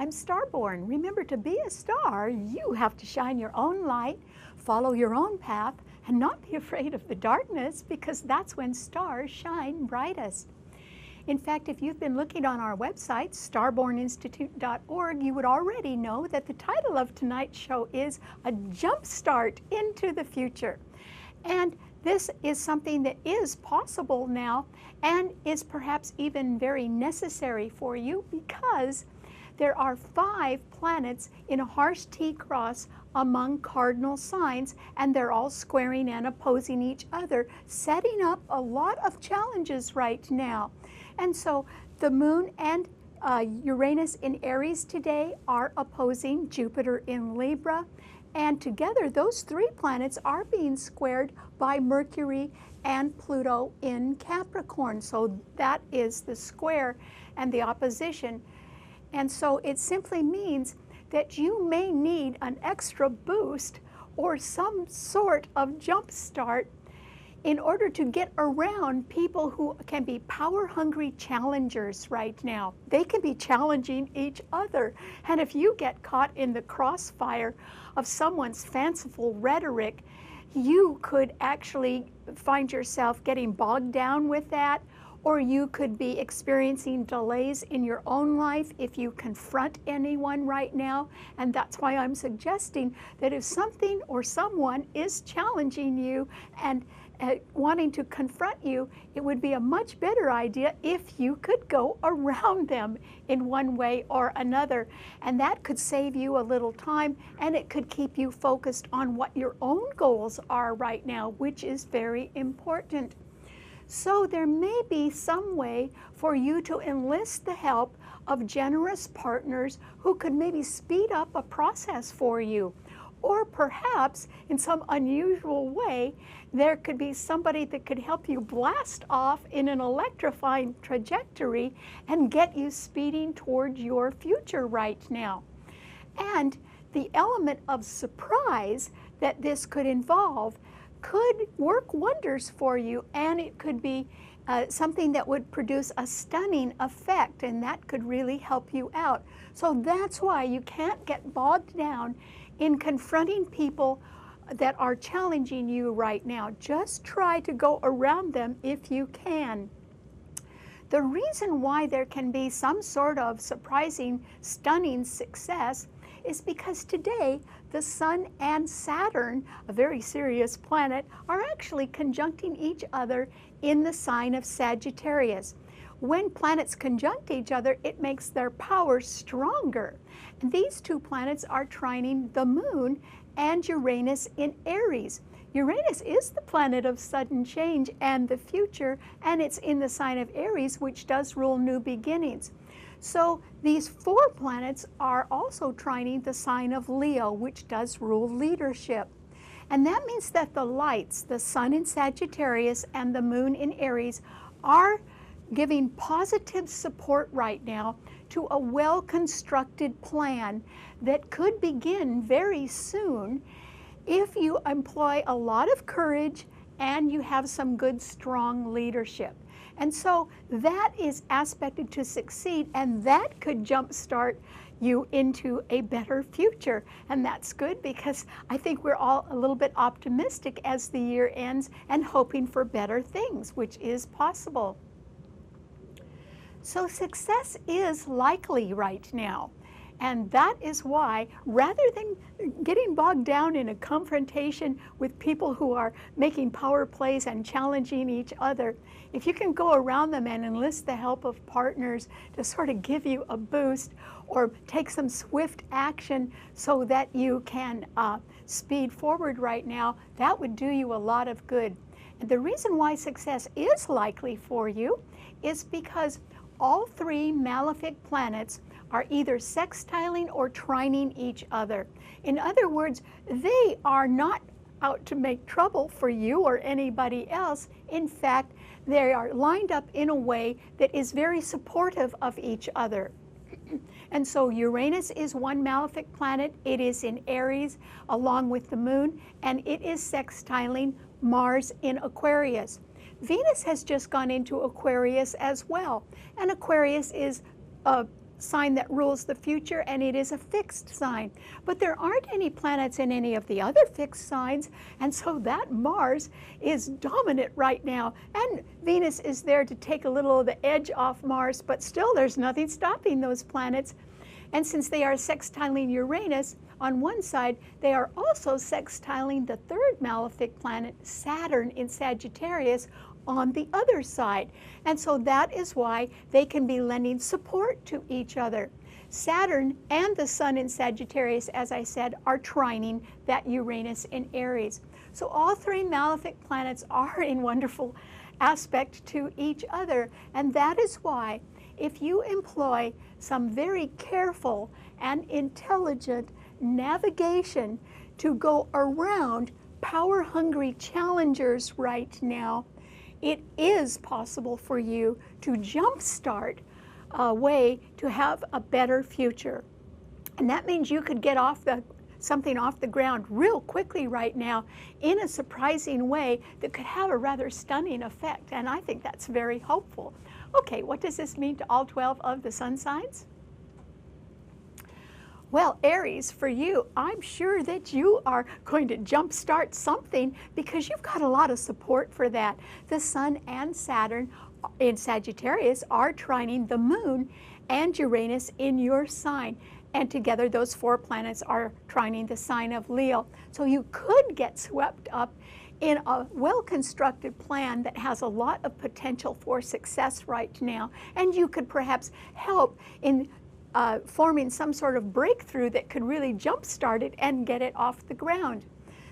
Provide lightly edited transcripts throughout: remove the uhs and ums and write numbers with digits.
I'm Starborn. Remember, to be a star, you have to shine your own light, follow your own path, and not be afraid of the darkness, because that's when stars shine brightest. In fact, if you've been looking on our website, starborninstitute.org, you would already know that the title of tonight's show is A Jump Start into the Future. And this is something that is possible now and is perhaps even very necessary for you, because there are 5 planets in a harsh T-cross among cardinal signs, and they're all squaring and opposing each other, setting up a lot of challenges right now. And so the moon and Uranus in Aries today are opposing Jupiter in Libra, and together those 3 planets are being squared by Mercury and Pluto in Capricorn. So that is the square and the opposition. And so it simply means that you may need an extra boost or some sort of jump start in order to get around people who can be power-hungry challengers right now. They can be challenging each other. And if you get caught in the crossfire of someone's fanciful rhetoric, you could actually find yourself getting bogged down with that, or you could be experiencing delays in your own life if you confront anyone right now. And that's why I'm suggesting that if something or someone is challenging you and wanting to confront you, it would be a much better idea if you could go around them in one way or another. And that could save you a little time, and it could keep you focused on what your own goals are right now, which is very important. So there may be some way for you to enlist the help of generous partners who could maybe speed up a process for you. Or perhaps in some unusual way, there could be somebody that could help you blast off in an electrifying trajectory and get you speeding toward your future right now. And the element of surprise that this could involve could work wonders for you, and it could be something that would produce a stunning effect, and that could really help you out. So that's why you can't get bogged down in confronting people that are challenging you right now. Just try to go around them if you can. The reason why there can be some sort of surprising, stunning success is because today the Sun and Saturn, a very serious planet, are actually conjuncting each other in the sign of Sagittarius. When planets conjunct each other, it makes their power stronger. And these 2 planets are trining the moon and Uranus in Aries. Uranus is the planet of sudden change and the future, and it's in the sign of Aries, which does rule new beginnings. So these 4 planets are also trining the sign of Leo, which does rule leadership. And that means that the lights, the Sun in Sagittarius and the moon in Aries, are giving positive support right now to a well-constructed plan that could begin very soon if you employ a lot of courage and you have some good, strong leadership. And so that is aspected to succeed, and that could jumpstart you into a better future. And that's good, because I think we're all a little bit optimistic as the year ends and hoping for better things, which is possible. So success is likely right now. And that is why, rather than getting bogged down in a confrontation with people who are making power plays and challenging each other, if you can go around them and enlist the help of partners to sort of give you a boost or take some swift action so that you can speed forward right now, that would do you a lot of good. And the reason why success is likely for you is because all 3 malefic planets are either sextiling or trining each other. In other words, they are not out to make trouble for you or anybody else. In fact, they are lined up in a way that is very supportive of each other. And so Uranus is one malefic planet. It is in Aries along with the moon, and it is sextiling Mars in Aquarius. Venus has just gone into Aquarius as well, and Aquarius is sign that rules the future, and it is a fixed sign. But there aren't any planets in any of the other fixed signs, and so that Mars is dominant right now. And Venus is there to take a little of the edge off Mars, but still there's nothing stopping those planets. And since they are sextiling Uranus on one side, they are also sextiling the third malefic planet, Saturn in Sagittarius, on the other side. And so that is why they can be lending support to each other. Saturn and the Sun in Sagittarius, as I said, are trining that Uranus in Aries. So all three malefic planets are in wonderful aspect to each other. And that is why if you employ some very careful and intelligent navigation to go around power-hungry challengers right now, it is possible for you to jumpstart a way to have a better future. And that means you could get something off the ground real quickly right now in a surprising way that could have a rather stunning effect. And I think that's very hopeful. Okay, what does this mean to all 12 of the sun signs? Well, Aries, for you, I'm sure that you are going to jumpstart something because you've got a lot of support for that. The Sun and Saturn in Sagittarius are trining the Moon and Uranus in your sign. And together those four planets are trining the sign of Leo. So you could get swept up in a well-constructed plan that has a lot of potential for success right now. And you could perhaps help in forming some sort of breakthrough that could really jumpstart it and get it off the ground.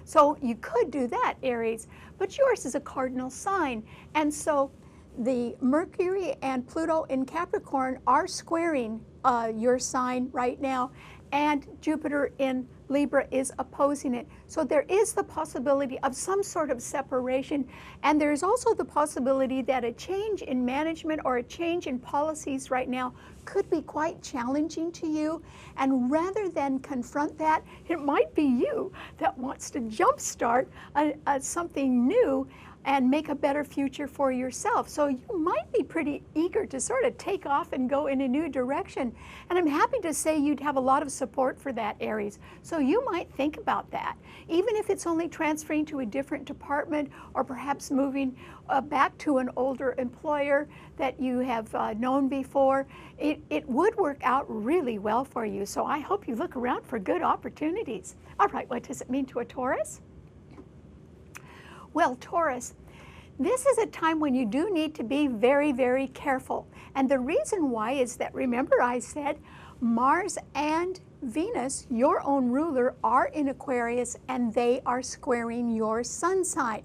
So you could do that, Aries, but yours is a cardinal sign. And so the Mercury and Pluto in Capricorn are squaring your sign right now, and Jupiter in Libra is opposing it. So there is the possibility of some sort of separation, and there is also the possibility that a change in management or a change in policies right now could be quite challenging to you. And rather than confront that, it might be you that wants to jumpstart something new and make a better future for yourself. So you might be pretty eager to sort of take off and go in a new direction. And I'm happy to say you'd have a lot of support for that, Aries. So you might think about that. Even if it's only transferring to a different department or perhaps moving back to an older employer that you have known before, it would work out really well for you. So I hope you look around for good opportunities. All right, what does it mean to a Taurus? Well, Taurus, this is a time when you do need to be very, very careful. And the reason why is that, remember I said, Mars and Venus, your own ruler, are in Aquarius and they are squaring your sun sign.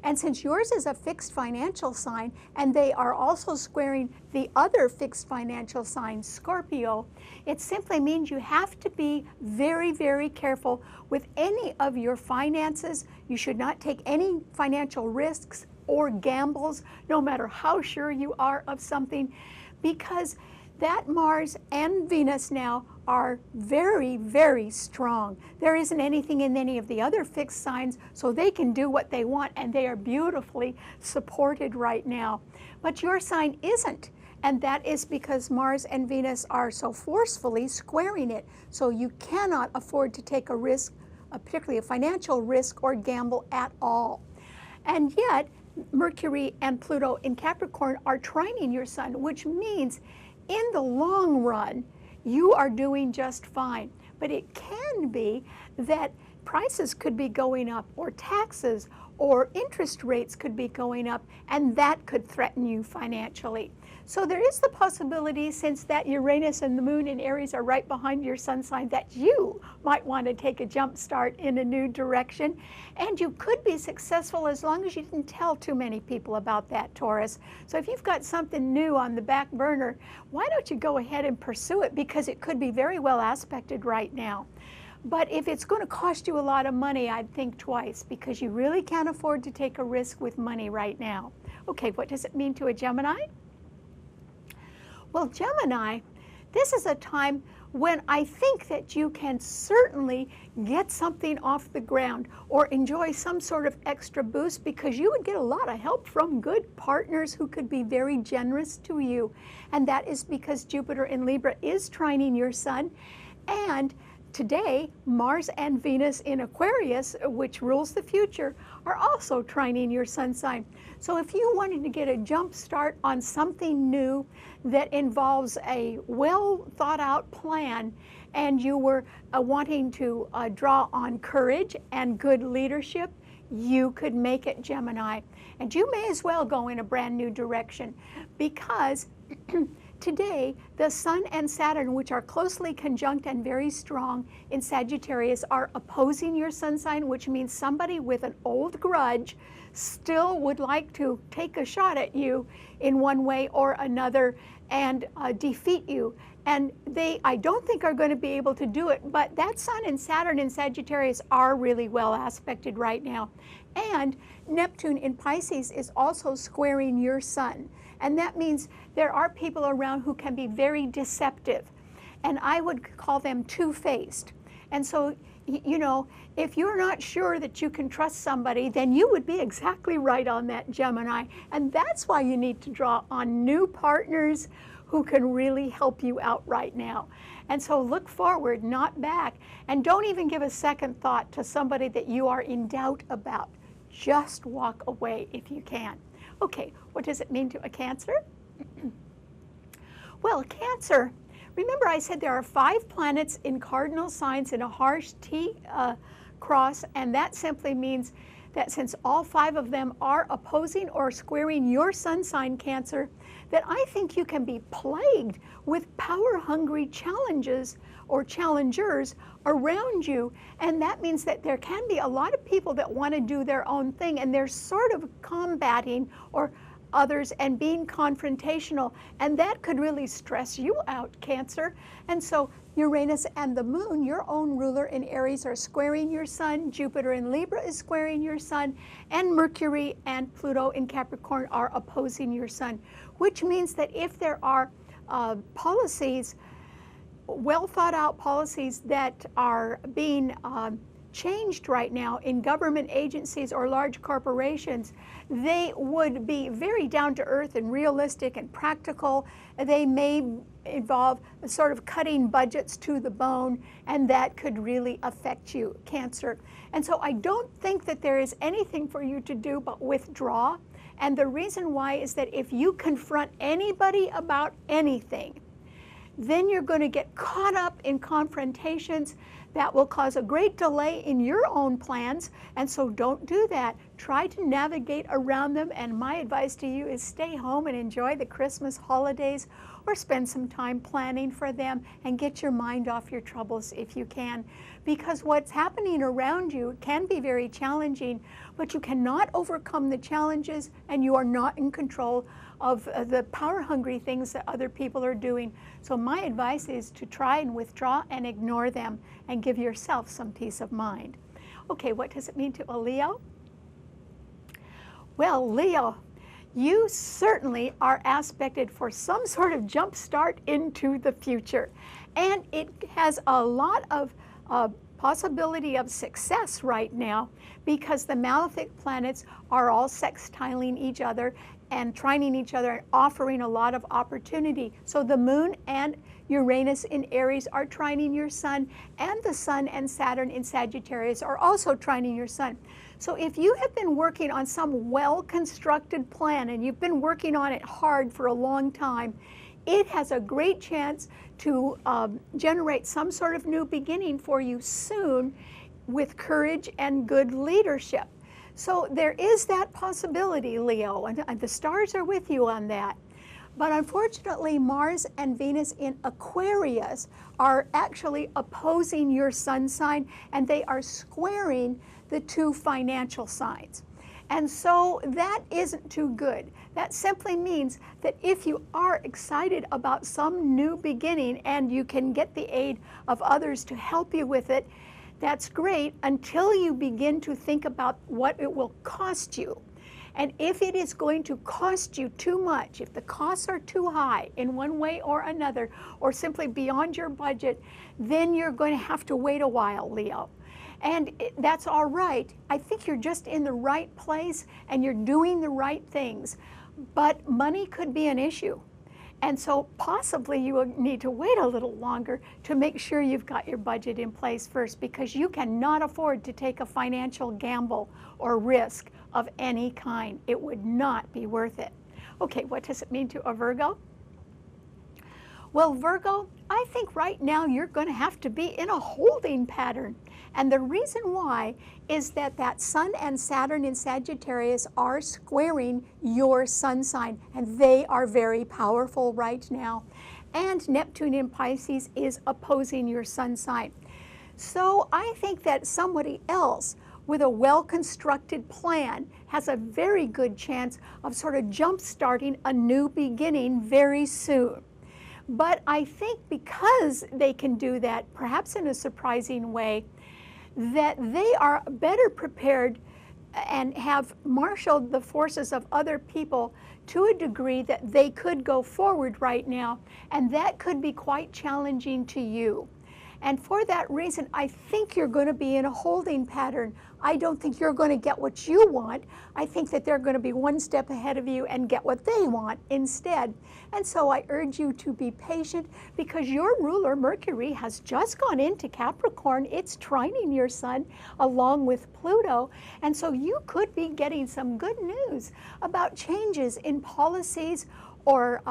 And since yours is a fixed financial sign and they are also squaring the other fixed financial sign, Scorpio, it simply means you have to be very, very careful with any of your finances. You should not take any financial risks or gambles, no matter how sure you are of something, because that Mars and Venus now are very, very strong. There isn't anything in any of the other fixed signs, so they can do what they want, and they are beautifully supported right now. But your sign isn't, and that is because Mars and Venus are so forcefully squaring it. So you cannot afford to take a risk, particularly a financial risk or gamble at all. And yet, Mercury and Pluto in Capricorn are trining your sun, which means in the long run, you are doing just fine. But it can be that prices could be going up, or taxes or interest rates could be going up, and that could threaten you financially. So there is the possibility, since that Uranus and the Moon in Aries are right behind your sun sign, that you might want to take a jump start in a new direction. And you could be successful as long as you didn't tell too many people about that, Taurus. So if you've got something new on the back burner, why don't you go ahead and pursue it, because it could be very well aspected right now. But if it's going to cost you a lot of money, I'd think twice, because you really can't afford to take a risk with money right now. Okay, what does it mean to a Gemini? Well, Gemini, this is a time when I think that you can certainly get something off the ground or enjoy some sort of extra boost, because you would get a lot of help from good partners who could be very generous to you. And that is because Jupiter in Libra is trining your sun. And today, Mars and Venus in Aquarius, which rules the future, are also trining your sun sign. So if you wanted to get a jump start on something new that involves a well thought out plan, and you were wanting to draw on courage and good leadership, you could make it, Gemini. And you may as well go in a brand new direction, because today, the Sun and Saturn, which are closely conjunct and very strong in Sagittarius, are opposing your sun sign, which means somebody with an old grudge still would like to take a shot at you in one way or another and defeat you. And they, I don't think, are going to be able to do it, but that Sun and Saturn in Sagittarius are really well aspected right now. And Neptune in Pisces is also squaring your Sun. And that means there are people around who can be very deceptive. And I would call them two-faced. And so, you know, if you're not sure that you can trust somebody, then you would be exactly right on that, Gemini. And that's why you need to draw on new partners who can really help you out right now. And so look forward, not back. And don't even give a second thought to somebody that you are in doubt about. Just walk away if you can. Okay, what does it mean to a Cancer? Well, Cancer, remember I said there are 5 planets in cardinal signs in a harsh T cross, and that simply means that since all 5 of them are opposing or squaring your sun sign, Cancer, that I think you can be plagued with power-hungry challenges or challengers around you. And that means that there can be a lot of people that want to do their own thing, and they're sort of combating or others and being confrontational, and that could really stress you out, Cancer. And so Uranus and the Moon, your own ruler in Aries, are squaring your Sun. Jupiter in Libra is squaring your Sun, and Mercury and Pluto in Capricorn are opposing your Sun, which means that if there are policies, well thought out policies that are being changed right now in government agencies or large corporations, they would be very down to earth and realistic and practical. They may involve sort of cutting budgets to the bone, and that could really affect you, Cancer. And so I don't think that there is anything for you to do but withdraw. And the reason why is that if you confront anybody about anything, then you're going to get caught up in confrontations that will cause a great delay in your own plans. And so don't do that. Try to navigate around them. And my advice to you is stay home and enjoy the Christmas holidays, or spend some time planning for them and get your mind off your troubles if you can. Because what's happening around you can be very challenging, but you cannot overcome the challenges, and you are not in control of the power-hungry things that other people are doing. So my advice is to try and withdraw and ignore them and give yourself some peace of mind. Okay, what does it mean to a Leo? Well, Leo, you certainly are aspected for some sort of jump start into the future. And it has a lot of possibility of success right now, because the malefic planets are all sextiling each other and trining each other and offering a lot of opportunity. So the Moon and Uranus in Aries are trining your Sun, and the Sun and Saturn in Sagittarius are also trining your Sun. So if you have been working on some well-constructed plan, and you've been working on it hard for a long time, it has a great chance to generate some sort of new beginning for you soon with courage and good leadership. So there is that possibility, Leo, and the stars are with you on that. But unfortunately, Mars and Venus in Aquarius are actually opposing your sun sign, and they are squaring the 2 financial signs. And so that isn't too good. That simply means that if you are excited about some new beginning and you can get the aid of others to help you with it, that's great, until you begin to think about what it will cost you. And if it is going to cost you too much, if the costs are too high in one way or another, or simply beyond your budget, then you're going to have to wait a while, Leo. And that's all right. I think you're just in the right place and you're doing the right things. But money could be an issue. And so possibly you will need to wait a little longer to make sure you've got your budget in place first, because you cannot afford to take a financial gamble or risk of any kind. It would not be worth it. Okay, what does it mean to a Virgo? Well, Virgo, I think right now you're going to have to be in a holding pattern. And the reason why is that Sun and Saturn in Sagittarius are squaring your sun sign, and they are very powerful right now. And Neptune in Pisces is opposing your sun sign. So I think that somebody else with a well-constructed plan has a very good chance of sort of jump-starting a new beginning very soon. But I think because they can do that, perhaps in a surprising way, that they are better prepared and have marshaled the forces of other people to a degree that they could go forward right now, and that could be quite challenging to you. And for that reason, I think you're going to be in a holding pattern. I don't think you're going to get what you want. I think that they're going to be one step ahead of you and get what they want instead. And so I urge you to be patient, because your ruler, Mercury, has just gone into Capricorn. It's trining your sun along with Pluto. And so you could be getting some good news about changes in policies or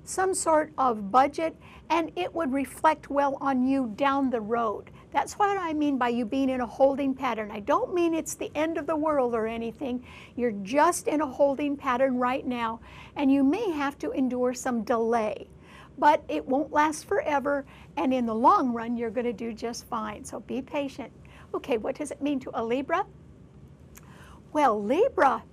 some sort of budget, and it would reflect well on you down the road. That's what I mean by you being in a holding pattern. I don't mean it's the end of the world or anything. You're just in a holding pattern right now, and you may have to endure some delay. But it won't last forever, and in the long run, you're going to do just fine. So be patient. Okay, what does it mean to a Libra? Well, Libra,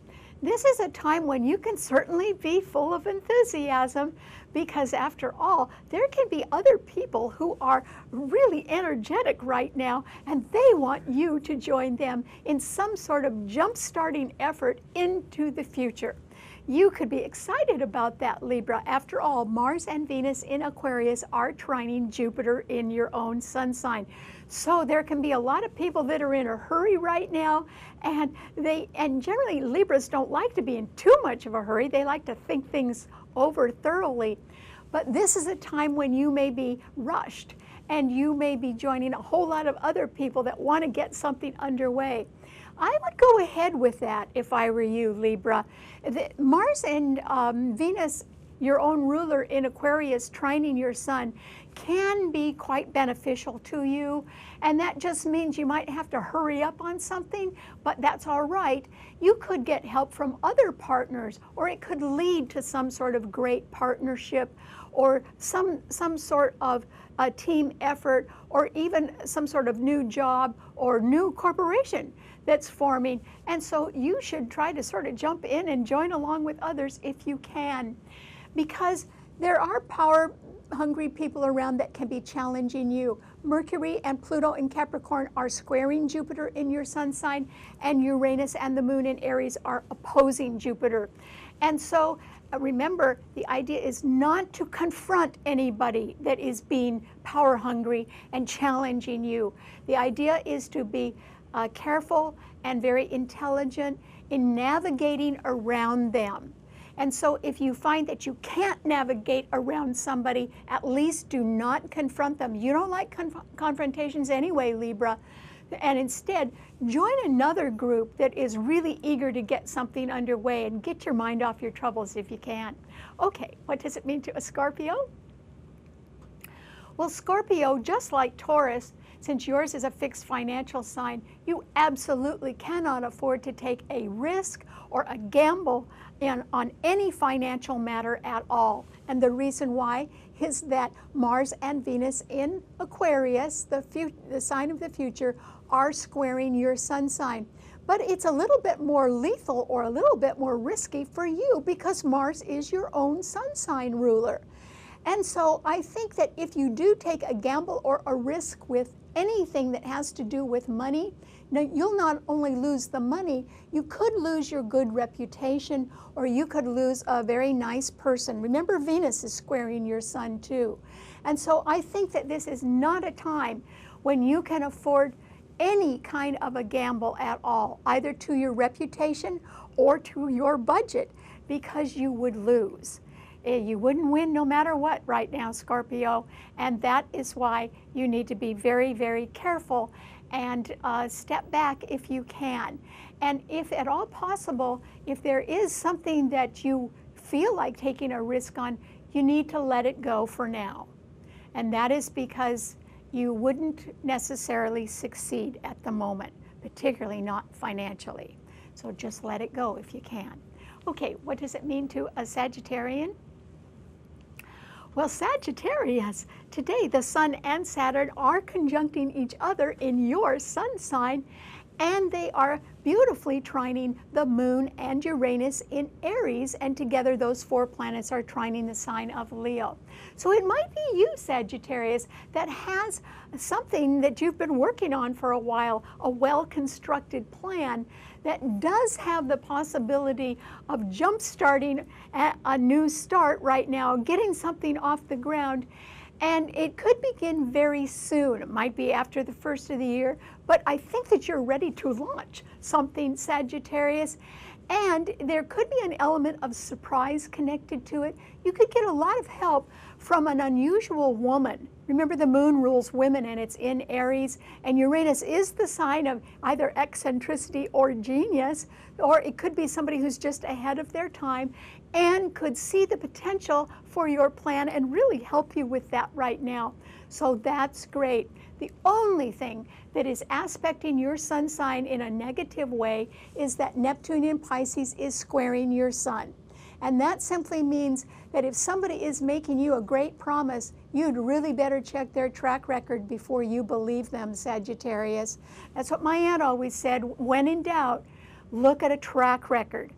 this is a time when you can certainly be full of enthusiasm, because after all, there can be other people who are really energetic right now, and they want you to join them in some sort of jump-starting effort into the future. You could be excited about that, Libra. After all, Mars and Venus in Aquarius are trining Jupiter in your own sun sign. So there can be a lot of people that are in a hurry right now, and generally Libras don't like to be in too much of a hurry. They like to think things over thoroughly. But this is a time when you may be rushed, and you may be joining a whole lot of other people that want to get something underway. I would go ahead with that if I were you, Libra. Mars and Venus, your own ruler in Aquarius, trining your sun, can be quite beneficial to you, and that just means you might have to hurry up on something, but that's all right. You could get help from other partners, or it could lead to some sort of great partnership, or some sort of a team effort, or even some sort of new job or new corporation that's forming. And so you should try to sort of jump in and join along with others if you can, because there are power-hungry people around that can be challenging you. Mercury and Pluto in Capricorn are squaring Jupiter in your sun sign, and Uranus and the moon in Aries are opposing Jupiter. And so remember, the idea is not to confront anybody that is being power-hungry and challenging you. The idea is to be careful and very intelligent in navigating around them. And so if you find that you can't navigate around somebody, at least do not confront them. You don't like confrontations anyway, Libra. And instead, join another group that is really eager to get something underway, and get your mind off your troubles if you can. Okay, what does it mean to a Scorpio? Well, Scorpio, just like Taurus, since yours is a fixed financial sign, you absolutely cannot afford to take a risk or a gamble on any financial matter at all. And the reason why is that Mars and Venus in Aquarius, the sign of the future, are squaring your sun sign. But it's a little bit more lethal or a little bit more risky for you, because Mars is your own sun sign ruler. And so I think that if you do take a gamble or a risk with anything that has to do with money, now you'll not only lose the money, you could lose your good reputation, or you could lose a very nice person. Remember, Venus is squaring your sun too. And so I think that this is not a time when you can afford any kind of a gamble at all, either to your reputation or to your budget, because you would lose. You wouldn't win no matter what right now, Scorpio, and that is why you need to be very, very careful and step back if you can. And if at all possible, if there is something that you feel like taking a risk on, you need to let it go for now. And that is because you wouldn't necessarily succeed at the moment, particularly not financially. So just let it go if you can. Okay, what does it mean to a Sagittarian? Well, Sagittarius, today the Sun and Saturn are conjuncting each other in your sun sign, and they are beautifully trining the Moon and Uranus in Aries, and together those 4 planets are trining the sign of Leo. So it might be you, Sagittarius, that has something that you've been working on for a while, a well-constructed plan that does have the possibility of jump-starting a new start right now, getting something off the ground. And it could begin very soon. It might be after the first of the year, but I think that you're ready to launch something, Sagittarius. And there could be an element of surprise connected to it. You could get a lot of help from an unusual woman. Remember, the Moon rules women, and it's in Aries, and Uranus is the sign of either eccentricity or genius, or it could be somebody who's just ahead of their time and could see the potential for your plan and really help you with that right now. So that's great. The only thing that is aspecting your sun sign in a negative way is that Neptune in Pisces is squaring your sun. And that simply means that if somebody is making you a great promise, you'd really better check their track record before you believe them, Sagittarius. That's what my aunt always said, when in doubt, look at a track record.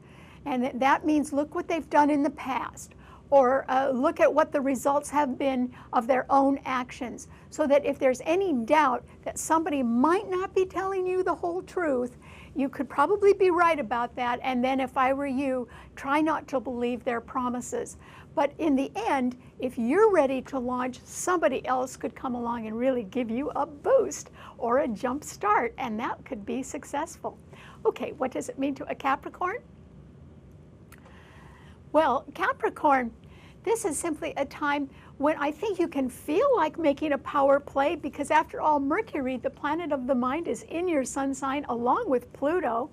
And that means look what they've done in the past, or look at what the results have been of their own actions, so that if there's any doubt that somebody might not be telling you the whole truth, you could probably be right about that. And then if I were you, try not to believe their promises. But in the end, if you're ready to launch, somebody else could come along and really give you a boost or a jump start, and that could be successful. Okay, what does it mean to a Capricorn? Well, Capricorn, this is simply a time when I think you can feel like making a power play, because after all, Mercury, the planet of the mind, is in your sun sign along with Pluto.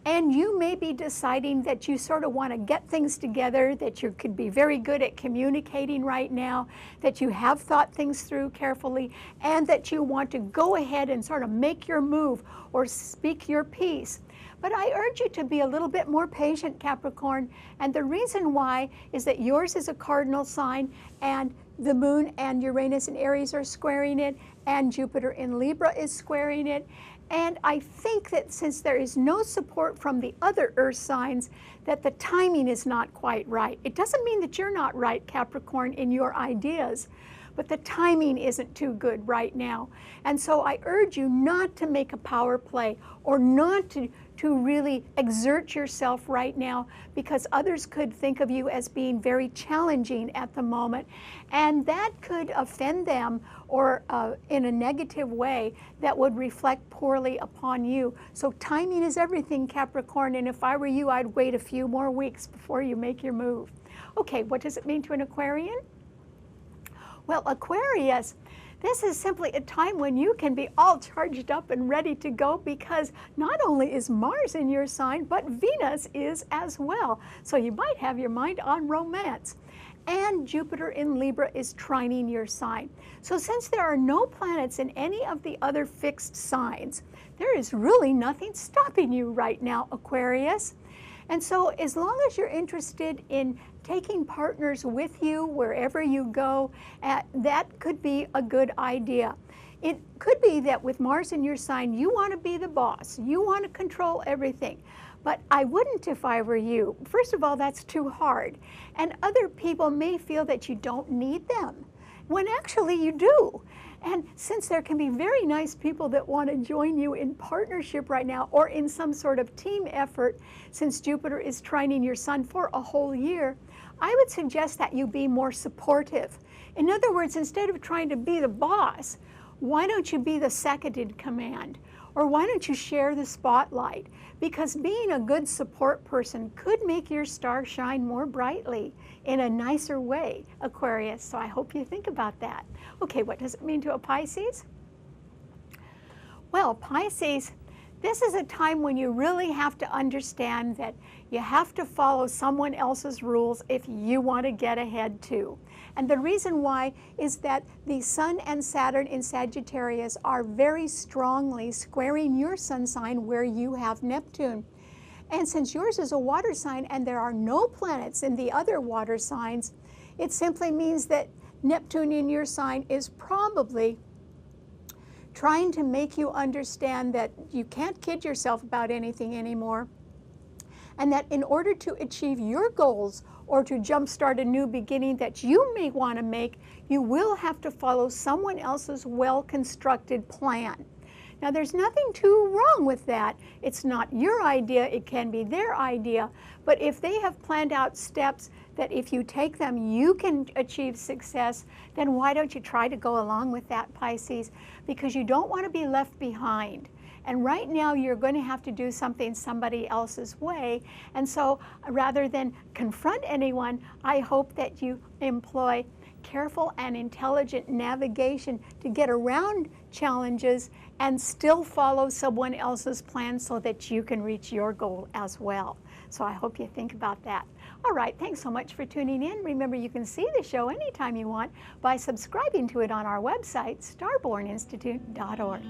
And you may be deciding that you sort of want to get things together, that you could be very good at communicating right now, that you have thought things through carefully, and that you want to go ahead and sort of make your move or speak your piece. But I urge you to be a little bit more patient, Capricorn. And the reason why is that yours is a cardinal sign, and the Moon and Uranus in Aries are squaring it, and Jupiter in Libra is squaring it. And I think that since there is no support from the other earth signs, that the timing is not quite right. It doesn't mean that you're not right, Capricorn, in your ideas, but the timing isn't too good right now. And so I urge you not to make a power play, or not to really exert yourself right now, because others could think of you as being very challenging at the moment, and that could offend them, or in a negative way that would reflect poorly upon you. So timing is everything, Capricorn, and if I were you, I'd wait a few more weeks before you make your move. Okay, what does it mean to an Aquarian? Well, Aquarius, this is simply a time when you can be all charged up and ready to go, because not only is Mars in your sign, but Venus is as well. So you might have your mind on romance. And Jupiter in Libra is trining your sign. So since there are no planets in any of the other fixed signs, there is really nothing stopping you right now, Aquarius. And so as long as you're interested in taking partners with you wherever you go, that could be a good idea. It could be that with Mars in your sign, you want to be the boss. You want to control everything. But I wouldn't if I were you. First of all, that's too hard. And other people may feel that you don't need them, when actually you do. And since there can be very nice people that want to join you in partnership right now or in some sort of team effort, since Jupiter is trining your sun for a whole year, I would suggest that you be more supportive. In other words, instead of trying to be the boss, why don't you be the second in command? Or why don't you share the spotlight? Because being a good support person could make your star shine more brightly in a nicer way, Aquarius. So I hope you think about that. Okay, what does it mean to a Pisces? Well, Pisces, this is a time when you really have to understand that you have to follow someone else's rules if you want to get ahead too. And the reason why is that the Sun and Saturn in Sagittarius are very strongly squaring your sun sign where you have Neptune. And since yours is a water sign and there are no planets in the other water signs, it simply means that Neptune in your sign is probably trying to make you understand that you can't kid yourself about anything anymore, and that in order to achieve your goals or to jumpstart a new beginning that you may want to make, you will have to follow someone else's well-constructed plan. Now, there's nothing too wrong with that. It's not your idea, it can be their idea, but if they have planned out steps that if you take them, you can achieve success, then why don't you try to go along with that, Pisces? Because you don't want to be left behind. And right now, you're going to have to do something somebody else's way. And so rather than confront anyone, I hope that you employ careful and intelligent navigation to get around challenges and still follow someone else's plan so that you can reach your goal as well. So I hope you think about that. All right, thanks so much for tuning in. Remember, you can see the show anytime you want by subscribing to it on our website, starborninstitute.org.